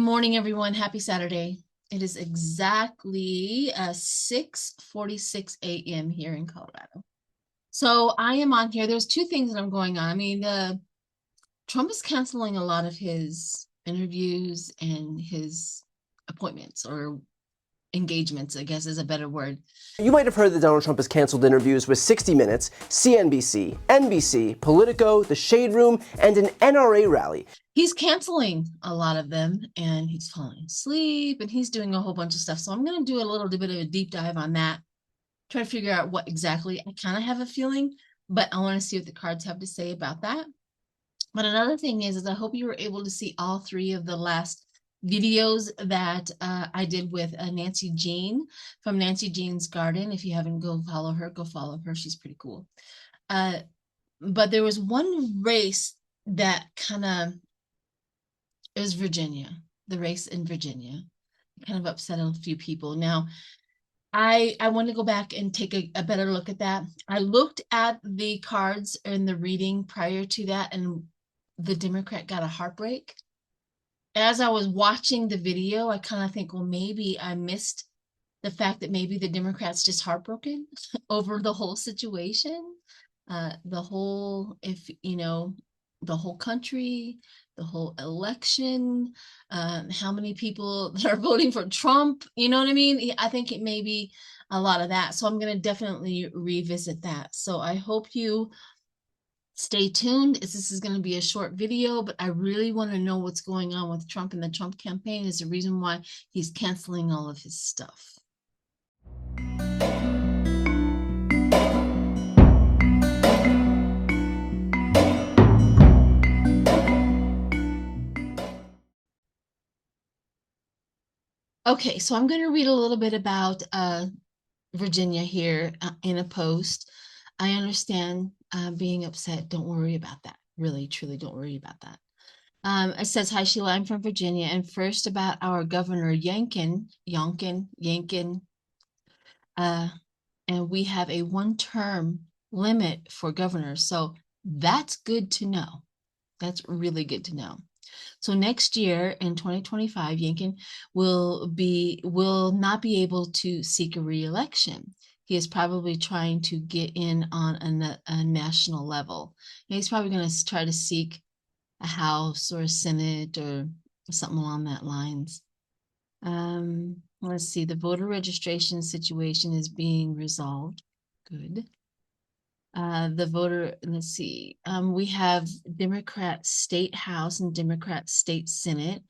morning, everyone. Happy Saturday. It is exactly 6:46 a.m. here in Colorado. So I am on here. There's two things that I'm going on. I mean, Trump is canceling a lot of his interviews and his appointments or engagements, I guess is a better word. You might have heard that Donald Trump has canceled interviews with 60 Minutes, CNBC, NBC, Politico, The Shade Room, and an NRA rally. He's canceling a lot of them and he's falling asleep and he's doing a whole bunch of stuff. So I'm going to do a little bit of a deep dive on that, try to figure out what exactly. I kind of have a feeling, but I want to see what the cards have to say about that. But another thing is I hope you were able to see all three of the last videos that I did with Nancy Jean from Nancy Jean's Garden. If you haven't, go follow her. Go follow her. She's pretty cool. But there was one race that kind of, it was Virginia, the race in Virginia. Kind of upset a few people. Now, I want to go back and take a better look at that. I looked at the cards in the reading prior to that, and the Democrat got a heartbreak. As I was watching the video, I kind of think, well, maybe I missed the fact that maybe the Democrat's just heartbroken over the whole situation. The whole, if you know, the whole country, the whole election, how many people that are voting for Trump, you know what I mean? I think it may be a lot of that. So I'm going to definitely revisit that. So I hope you stay tuned. This is going to be a short video, but I really want to know what's going on with Trump and the Trump campaign is the reason why he's canceling all of his stuff. Okay, so I'm going to read a little bit about Virginia here in a post. I understand being upset. Don't worry about that. Really, truly don't worry about that. It says, hi, Sheila, I'm from Virginia. And first about our governor, Youngkin, and we have a one-term limit for governors. So that's good to know. That's really good to know. So next year in 2025, Youngkin will not be able to seek a re-election. He is probably trying to get in on a national level. And he's probably going to try to seek a House or a Senate or something along that lines. Let's see, the voter registration situation is being resolved. Good. Let's see, we have Democrat State House and Democrat State Senate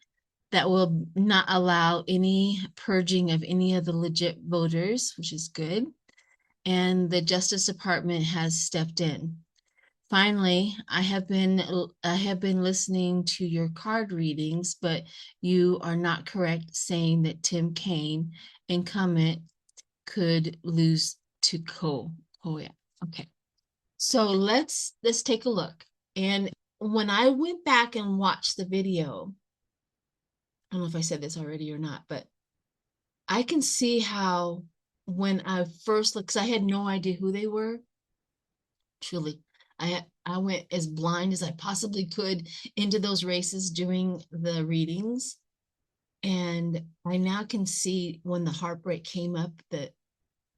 that will not allow any purging of any of the legit voters, which is good. And the Justice Department has stepped in. Finally, I have been listening to your card readings, but you are not correct saying that Tim Kaine, incumbent, could lose to Cole. Oh yeah, okay. So let's take a look. And when I went back and watched the video, I don't know if I said this already or not, but I can see how when I first looked, because I had no idea who they were, truly. I went as blind as I possibly could into those races doing the readings. And I now can see when the heartbreak came up that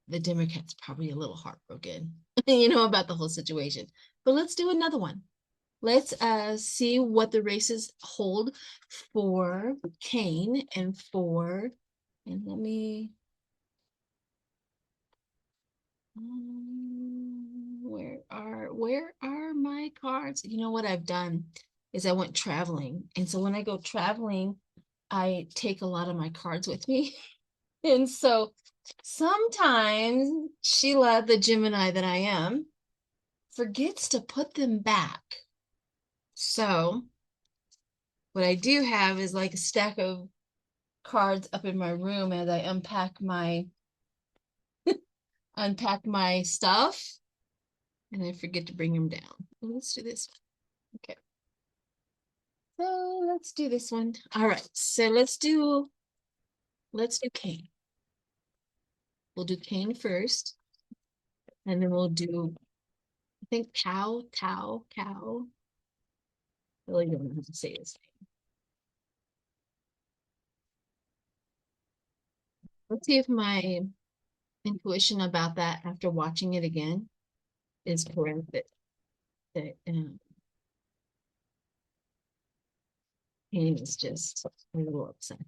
the Democrats probably a little heartbroken, you know, about the whole situation. But let's do another one. Let's see what the races hold for Kaine and let me, where are my cards? You know what I've done is I went traveling. And so when I go traveling, I take a lot of my cards with me. And so sometimes Sheila, the Gemini that I am, forgets to put them back. So what I do have is like a stack of cards up in my room as I unpack my stuff, and I forget to bring them down. Let's do this one. Okay. So let's do this one. All right. So let's do Kaine. We'll do Kaine first, and then we'll do, I think, cow. I really don't know how to say this name. Let's see if my intuition about that after watching it again is correct. That Kane is just a little upset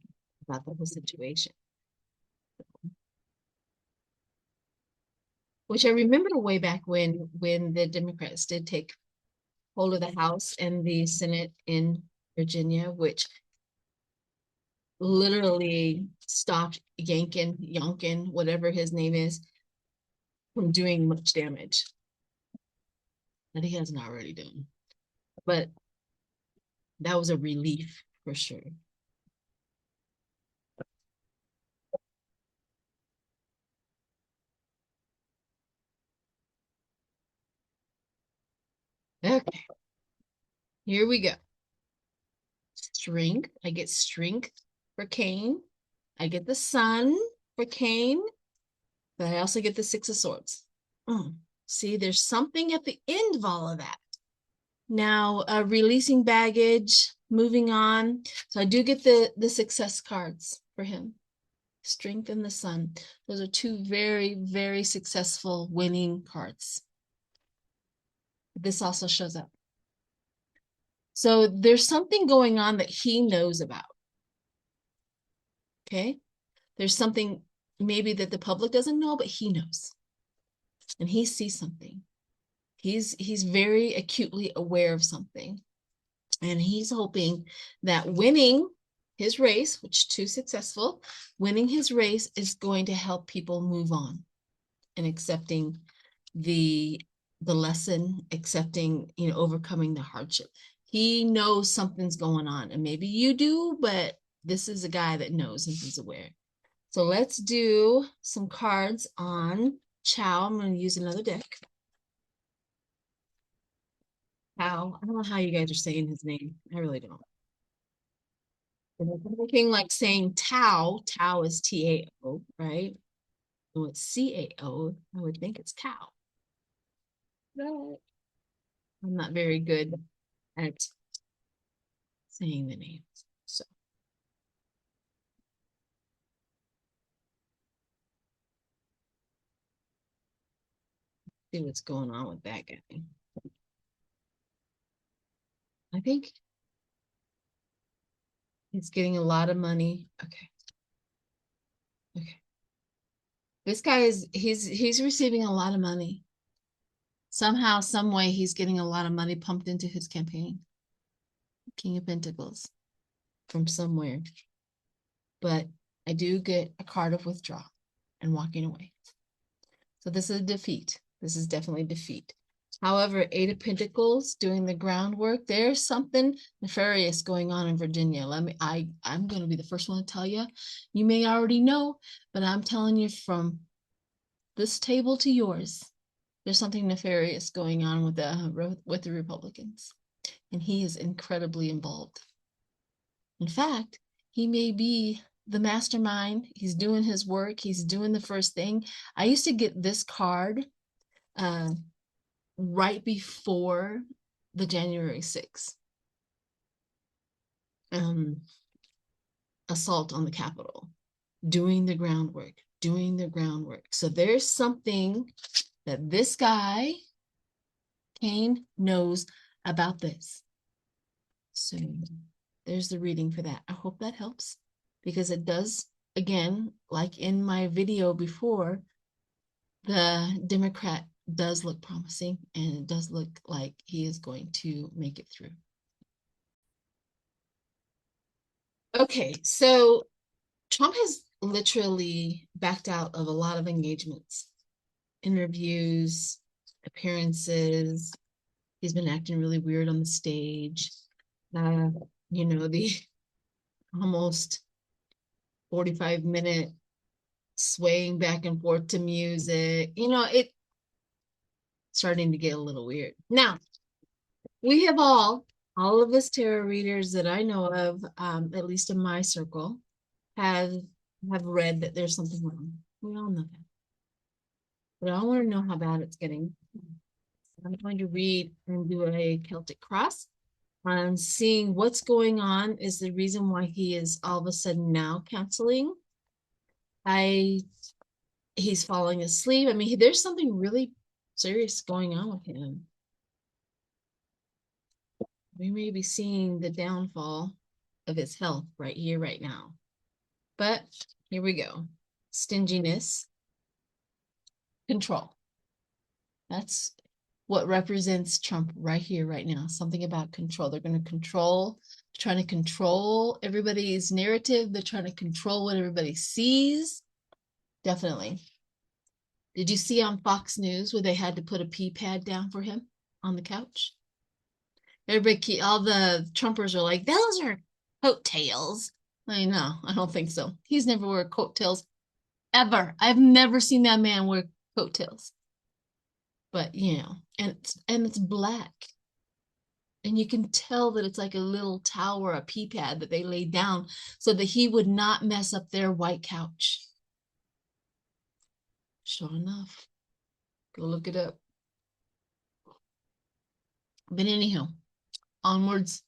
about the whole situation. Which I remember way back when the Democrats did take hold of the House and the Senate in Virginia, which literally stopped Yonkin, whatever his name is, from doing much damage that he hasn't already done. But that was a relief for sure. Okay, here we go. Strength. I get strength for Cain. I get the sun for Cain, but I also get the Six of Swords. See, there's something at the end of all of that. Now, releasing baggage, moving on. So I do get the success cards for him. Strength and the sun. Those are two very, very successful winning cards. This also shows up. So there's something going on that he knows about. Okay? There's something maybe that the public doesn't know, but he knows. And he sees something. He's very acutely aware of something. And he's hoping that winning his race, which is too successful, winning his race is going to help people move on and accepting the lesson, accepting, overcoming the hardship. He knows something's going on, and maybe you do, but this is a guy that knows and he's aware. So let's do some cards on Chow. I'm going to use another deck. Chow. I don't know how you guys are saying his name. I really don't. And it's looking like saying Tao. Tao is T-A-O, right? So it's C-A-O. I would think it's cow. But I'm not very good at saying the names. So see what's going on with that guy. I think he's getting a lot of money. Okay. Okay. This guy he's receiving a lot of money. Somehow, some way, he's getting a lot of money pumped into his campaign. King of Pentacles from somewhere. But I do get a card of withdrawal and walking away. So this is a defeat. This is definitely defeat. However, Eight of Pentacles doing the groundwork. There's something nefarious going on in Virginia. I'm going to be the first one to tell you. You may already know, but I'm telling you from this table to yours, there's something nefarious going on with the Republicans, and he is incredibly involved. In fact, he may be the mastermind. He's doing his work. He's doing the first thing. I used to get this card right before the January 6th assault on the Capitol, doing the groundwork. So there's something that this guy, Cain, knows about this. So there's the reading for that. I hope that helps, because it does, again, like in my video before, the Democrat does look promising, and it does look like he is going to make it through. Okay, so Trump has literally backed out of a lot of engagements, interviews, appearances. He's been acting really weird on the stage. The almost 45-minute swaying back and forth to music. It starting to get a little weird. Now, we have all of us tarot readers that I know of, at least in my circle, have read that there's something wrong. We all know that. But I want to know how bad it's getting. I'm going to read and do a Celtic cross on seeing what's going on is the reason why he is all of a sudden now canceling. He's falling asleep. I mean, there's something really serious going on with him. We may be seeing the downfall of his health right here, right now. But here we go. Stinginess, control. That's what represents Trump right here, right now. Something about control. They're going to control, trying to control everybody's narrative. They're trying to control what everybody sees. Definitely. Did you see on Fox News where they had to put a pee pad down for him on the couch? Everybody, all the Trumpers are like, those are coattails. I know, I don't think so. He's never wore coattails ever. I've never seen that man wear coattails. But and it's black. And you can tell that it's like a little tower, a pee pad that they laid down so that he would not mess up their white couch. Sure enough. Go look it up. But anyhow, onwards.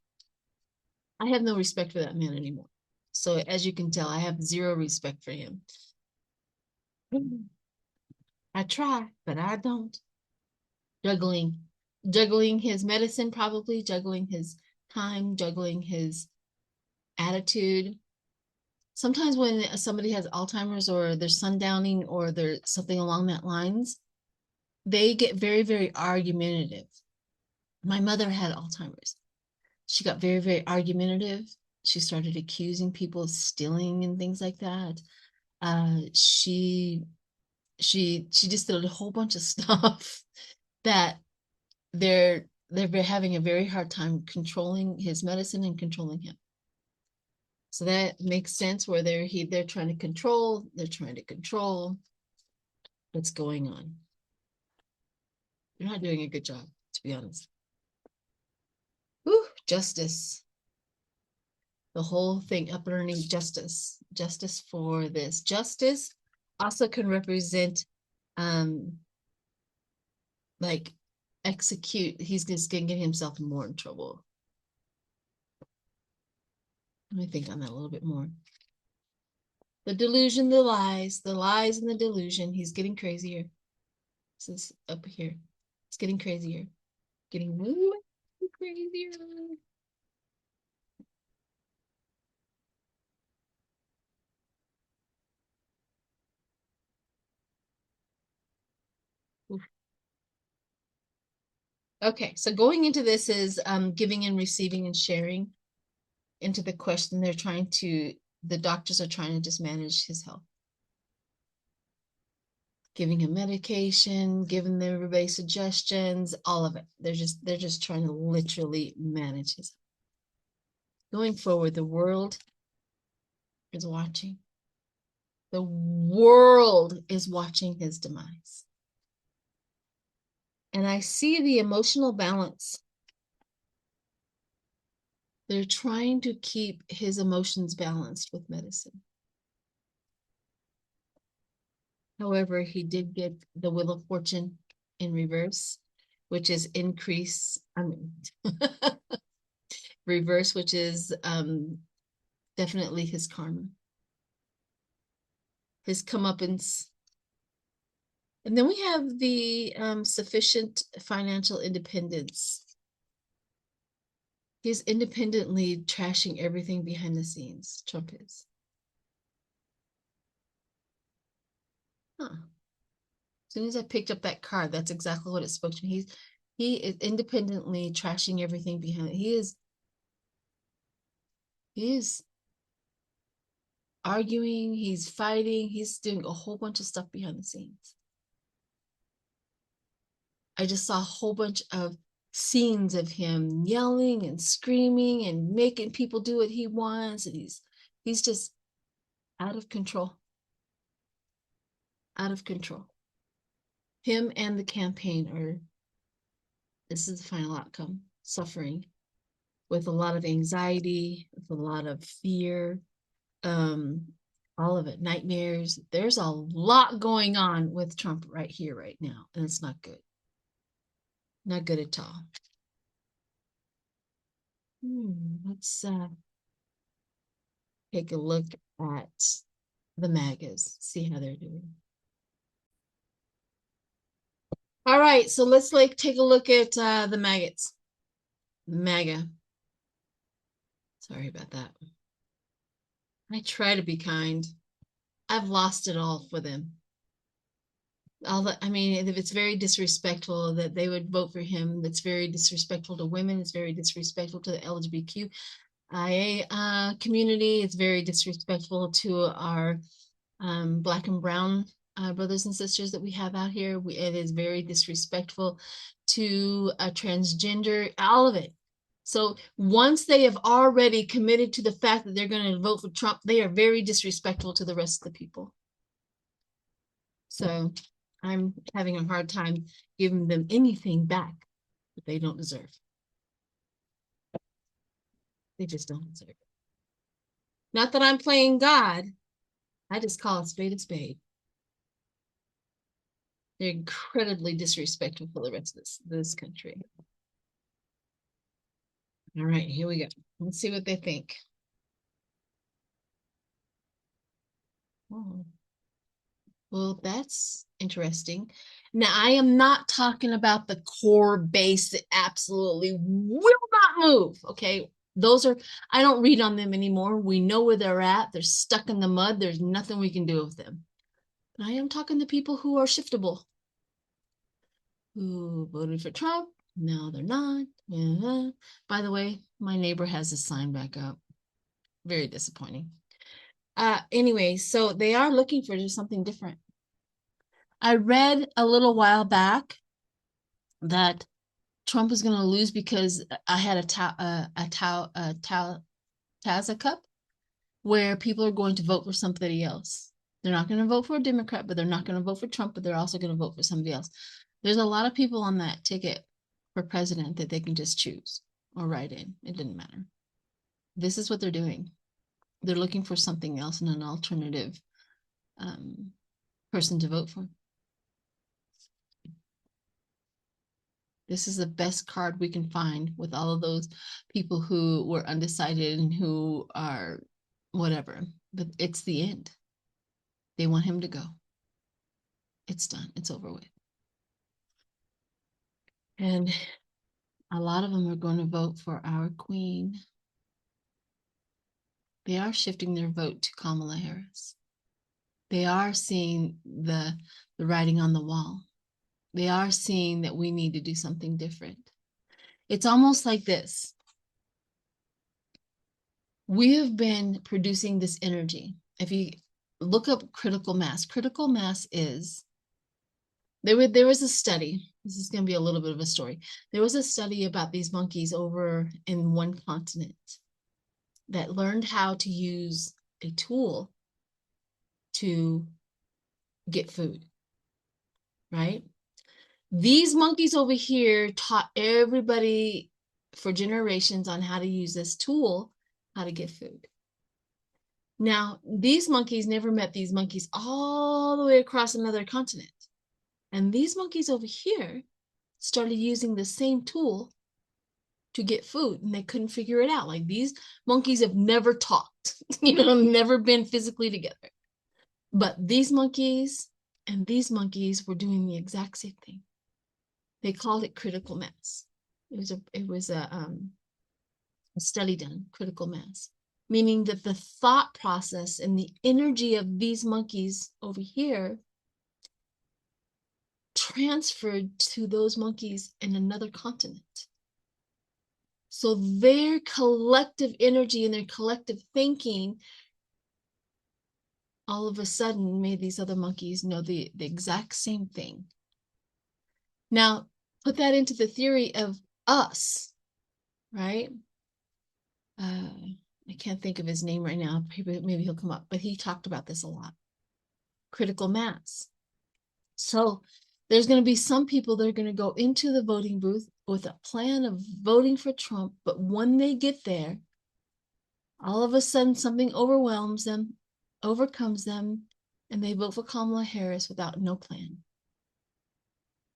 I have no respect for that man anymore. So as you can tell, I have zero respect for him. I try, but I don't. Juggling his medicine, probably juggling his time, juggling his attitude. Sometimes when somebody has Alzheimer's or they're sundowning or there's something along that lines, they get very, very argumentative. My mother had Alzheimer's. She got very, very argumentative. She started accusing people of stealing and things like that. She just did a whole bunch of stuff that they're having a very hard time controlling his medicine and controlling him. So that makes sense where they're trying to control what's going on. They're not doing a good job, to be honest. Whew, justice. The whole thing up underneath justice. Justice for this. Justice also can represent like execute. He's just gonna get himself more in trouble. Let me think on that a little bit more. The delusion, the lies and the delusion. He's getting crazier. This is up here. It's getting crazier. Getting way crazier. Oof. Okay, so going into this is giving and receiving and sharing. Into the question, the doctors are trying to just manage his health. Giving him medication, giving everybody suggestions, all of it. They're just trying to literally manage his health. Going forward, the world is watching. The world is watching his demise. And I see the emotional balance. They're trying to keep his emotions balanced with medicine. However, he did get the Wheel of Fortune in reverse, which is reverse, which is definitely his karma, his comeuppance. And then we have the sufficient financial independence. He's independently trashing everything behind the scenes. Trump is. Huh. As soon as I picked up that card, that's exactly what it spoke to me. He is independently trashing everything behind it. He is arguing, he's fighting, he's doing a whole bunch of stuff behind the scenes. I just saw a whole bunch of scenes of him yelling and screaming and making people do what he wants, and he's just out of control. Out of control. Him and the campaign this is the final outcome, suffering with a lot of anxiety, with a lot of fear, all of it, nightmares. There's a lot going on with Trump right here, right now, and it's not good. Not good at all. Let's take a look at the MAGAs, see how they're doing. All right, so let's like take a look at the maggots. MAGA. Sorry about that. I try to be kind. I've lost it all for them. I mean, if it's very disrespectful that they would vote for him, that's very disrespectful to women, it's very disrespectful to the LGBTQIA community, it's very disrespectful to our Black and brown brothers and sisters that we have out here. It is very disrespectful to transgender, all of it. So once they have already committed to the fact that they're going to vote for Trump, they are very disrespectful to the rest of the people. So I'm having a hard time giving them anything back that they don't deserve. They just don't deserve it. Not that I'm playing God. I just call a spade a spade. They're incredibly disrespectful for the rest of this country. All right, here we go. Let's see what they think. Oh. Well, that's interesting. Now, I am not talking about the core base that absolutely will not move. Okay. Those are, I don't read on them anymore. We know where they're at. They're stuck in the mud. There's nothing we can do with them. But I am talking to people who are shiftable, who voted for Trump. No, they're not. By the way, my neighbor has a sign back up. Very disappointing. Anyway, so they are looking for just something different. I read a little while back that Trump is going to lose because I had a Taza cup where people are going to vote for somebody else. They're not going to vote for a Democrat, but they're not going to vote for Trump, but they're also going to vote for somebody else. There's a lot of people on that ticket for president that they can just choose or write in. It didn't matter. This is what they're doing. They're looking for something else and an alternative person to vote for. This is the best card we can find with all of those people who were undecided and who are whatever. But it's the end. They want him to go. It's done. It's over with. And a lot of them are going to vote for our queen. They are shifting their vote to Kamala Harris. They are seeing the writing on the wall. They are seeing that we need to do something different. It's almost like this. We have been producing this energy. If you look up critical mass is, there was a study. This is going to be a little bit of a story. There was a study about these monkeys over in one continent that learned how to use a tool to get food, right? These monkeys over here taught everybody for generations on how to use this tool, how to get food. Now, these monkeys never met these monkeys all the way across another continent. And these monkeys over here started using the same tool to get food, and they couldn't figure it out. Like, these monkeys have never talked, never been physically together. But these monkeys and these monkeys were doing the exact same thing. They called it critical mass. It was a study done, critical mass, meaning that the thought process and the energy of these monkeys over here transferred to those monkeys in another continent. So their collective energy and their collective thinking all of a sudden made these other monkeys know the exact same thing. Now, put that into the theory of us, right? I can't think of his name right now. Maybe he'll come up, but he talked about this a lot. Critical mass. So there's going to be some people that are going to go into the voting booth with a plan of voting for Trump, but when they get there, all of a sudden something overwhelms them, overcomes them, and they vote for Kamala Harris without no plan.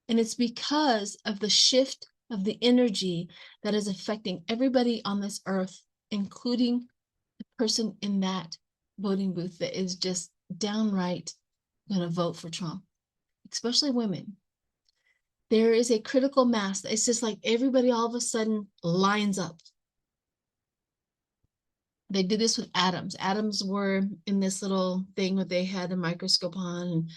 And it's because of the shift of the energy that is affecting everybody on this earth, including the person in that voting booth that is just downright going to vote for Trump, especially women. There is a critical mass. It's just like everybody all of a sudden lines up. They did this with atoms. Atoms were in this little thing where they had a microscope on, and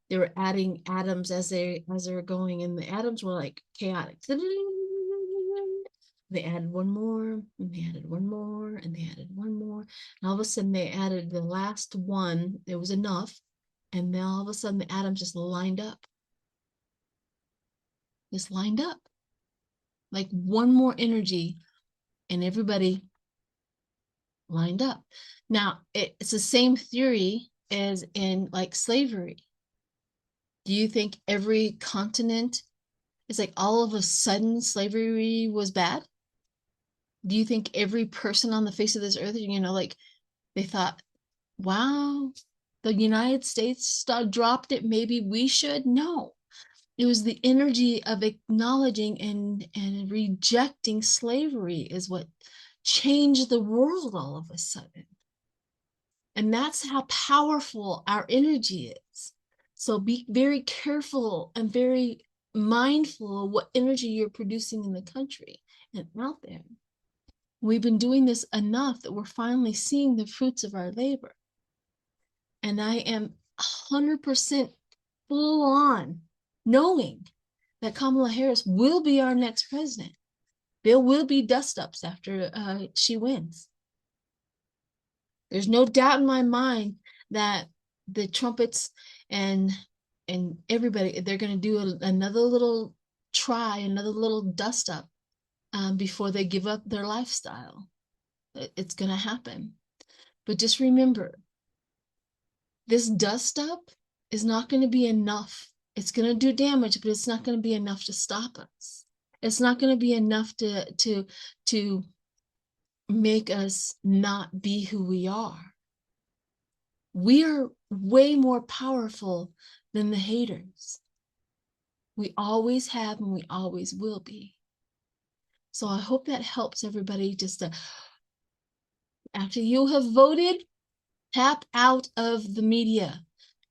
they were adding atoms as they were going, and the atoms were like chaotic. They added one more, and they added one more, and they added one more, and all of a sudden they added the last one. It was enough, and then all of a sudden the atoms just lined up. Just lined up. Like one more energy, and everybody lined up. Now, it's the same theory as in like slavery. Do you think every continent is like all of a sudden slavery was bad? Do you think every person on the face of this earth, like they thought, wow, the United States dropped it, maybe we should? No. It was the energy of acknowledging and rejecting slavery is what changed the world all of a sudden. And that's how powerful our energy is. So be very careful and very mindful of what energy you're producing in the country and out there. We've been doing this enough that we're finally seeing the fruits of our labor. And I am 100% full on knowing that Kamala Harris will be our next president. There will be dust-ups after she wins. There's no doubt in my mind that the trumpets and everybody, they're going to do another little try, another little dust up before they give up their lifestyle. It's going to happen. But just remember, this dust up is not going to be enough. It's going to do damage, but it's not going to be enough to stop us. It's not going to be enough to make us not be who we are. We are way more powerful than the haters. We always have and we always will be. So I hope that helps everybody just to, after you have voted, tap out of the media.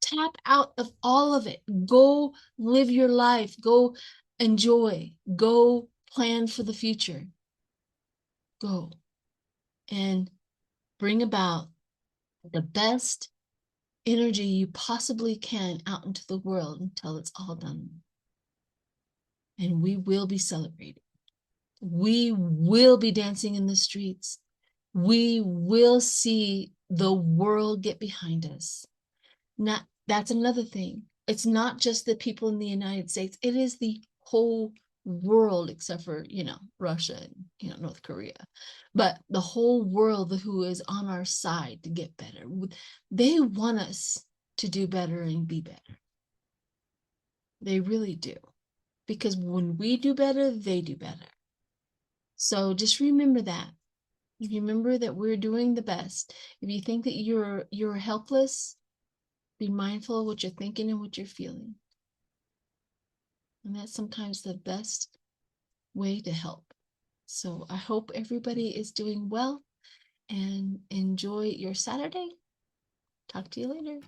Tap out of all of it. Go live your life. Go enjoy. Go plan for the future. Go and bring about the best energy you possibly can out into the world until it's all done. And we will be celebrated. We will be dancing in the streets. We will see the world get behind us. That's another thing. It's not just the people in the United States. It is the whole world, except for, Russia and, North Korea. But the whole world who is on our side to get better. They want us to do better and be better. They really do. Because when we do better, they do better. So just remember that. Remember that we're doing the best. If you think that you're helpless, be mindful of what you're thinking and what you're feeling. And that's sometimes the best way to help. So I hope everybody is doing well and enjoy your Saturday. Talk to you later.